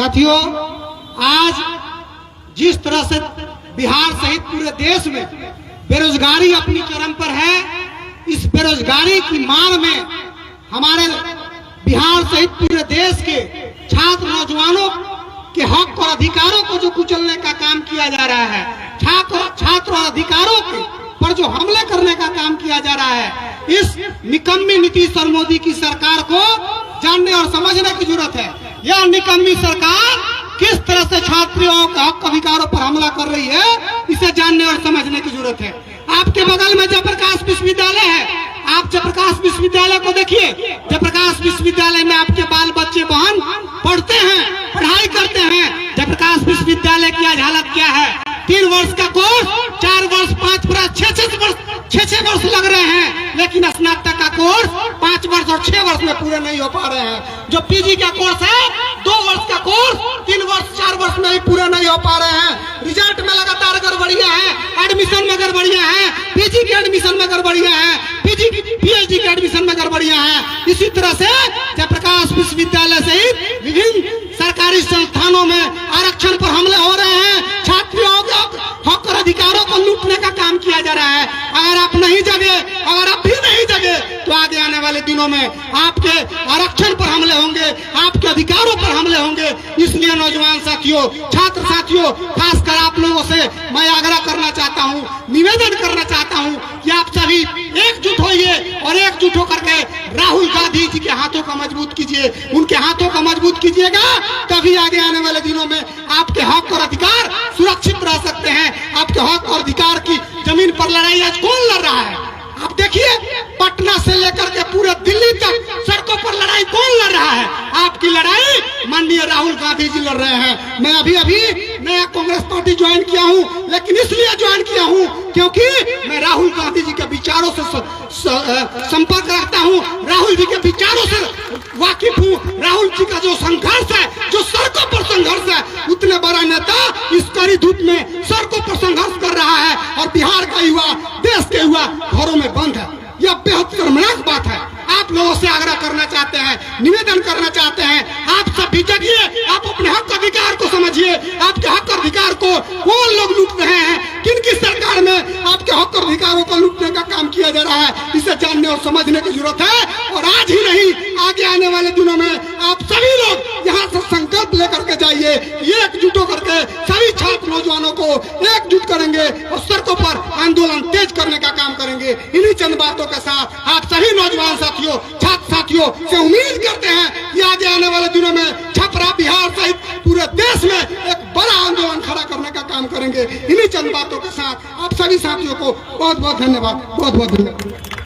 साथियों, आज जिस तरह से बिहार सहित पूरे देश में बेरोजगारी अपनी चरम पर है, इस बेरोजगारी की मार में हमारे बिहार सहित पूरे देश के छात्र नौजवानों के हक और अधिकारों को जो कुचलने का काम किया जा रहा है, छात्र और अधिकारों के पर जो हमले करने का काम किया जा रहा है, इस निकम्मी नीतीश और मोदी की सरकार को जानने और समझने की जरूरत है। यह निकम्मी सरकार किस तरह से छात्रों के हक अधिकारों पर हमला कर रही है, इसे जानने और समझने की जरूरत है। आपके बगल में जयप्रकाश विश्वविद्यालय है, आप जयप्रकाश विश्वविद्यालय को देखिए। जयप्रकाश विश्वविद्यालय में आपके बाल बच्चे बहन पढ़ते हैं, पढ़ाई करते हैं। जयप्रकाश विश्वविद्यालय की आज हालत क्या है? 3 वर्ष का कोर्स 4 वर्ष 5 वर्ष 6 वर्ष लग रहे हैं, लेकिन स्नातक का कोर्स 5 वर्ष और 6 वर्ष में पूरे नहीं हो पा रहे हैं। जो पीजी का कोर्स है 2 वर्ष का कोर्स 3 वर्ष 4 वर्ष में ही पूरे नहीं हो पा रहे हैं। रिजल्ट में लगातार गड़बड़ियां हैं, एडमिशन में गड़बड़ियां हैं, पीजी के एडमिशन में गड़बड़ियां हैं, पीएचडी के एडमिशन में गड़बड़ियां हैं। इसी तरह से जयप्रकाश विश्वविद्यालय सहित विभिन्न सरकारी संस्थानों में आरक्षण पर हमले हो रहे हैं, छात्रों के हक और अधिकारों को लूटने का काम किया जा रहा है। अगर आप नहीं जगे, अगर आप भी नहीं जगे, तो आगे आने वाले दिनों में आपके आरक्षण पर हमले होंगे, आपके अधिकारों पर हमले होंगे। इसलिए नौजवान साथियों, छात्र साथियों, खासकर आप लोगों से मैं आग्रह करना चाहता हूं, निवेदन करना चाहता हूं कि आप सभी एकजुट होइए और एकजुट होकर के राहुल गांधी जी के हाथों को मजबूत कीजिए। उनके हाथों को मजबूत कीजिएगा, तभी आगे आने वाले दिनों में आपके हक और अधिकार सुरक्षित रह सकते हैं। आपके हक और अधिकार की जमीन पर लड़ाई आज कौन लड़ रहा है? आप देखिए, पटना से लेकर के पूरे दिल्ली तक सड़कों पर लड़ाई कौन लड़ रहा है? आपकी लड़ाई माननीय राहुल गांधी जी लड़ रहे हैं। मैं अभी नया कांग्रेस पार्टी ज्वाइन किया हूं, लेकिन इसलिए ज्वाइन किया हूं क्योंकि मैं राहुल गांधी जी के विचारों से संपर्क रखता हूं, राहुल जी के विचारों से वाकिफ हूं। राहुल जी का जो संघर्ष है, जो सड़कों पर संघर्ष है, उतने बड़ा नेता इस कड़ी धूप में सड़कों पर संघर्ष कर रहा है और बिहार का युवा, देश के युवा घरों में बंद है। यह बेहद शर्मनाक बात है। आप लोगों से आग्रह करना चाहते हैं, निवेदन करना चाहते हैं, आप सब भी जगिए, आप अपने हक अधिकार को समझिए। आपके हक अधिकार को कौन लोग लूट रहे हैं, किनकी सरकार में आपके हक अधिकारों को लूटने का काम किया जा रहा है, इसे जानने और समझने की जरूरत है। और आज ही नहीं, आगे आने वाले दिनों में आप सभी लोग यहाँ से संकल्प लेकर के जाइए, एकजुट होकर के सभी छात्र नौजवानों को एकजुट करेंगे और सड़कों पर आंदोलन तेज करने का काम करेंगे। इन्हीं चंद बातों के साथ आप सभी नौजवान साथियों, छात्र साथियों से उम्मीद करते हैं कि आगे आने वाले दिनों में छपरा, बिहार सहित पूरे देश में एक बड़ा आंदोलन खड़ा करने का काम करेंगे। इन्हीं चंद बातों के साथ आप सभी साथियों को बहुत बहुत धन्यवाद, बहुत बहुत धन्यवाद।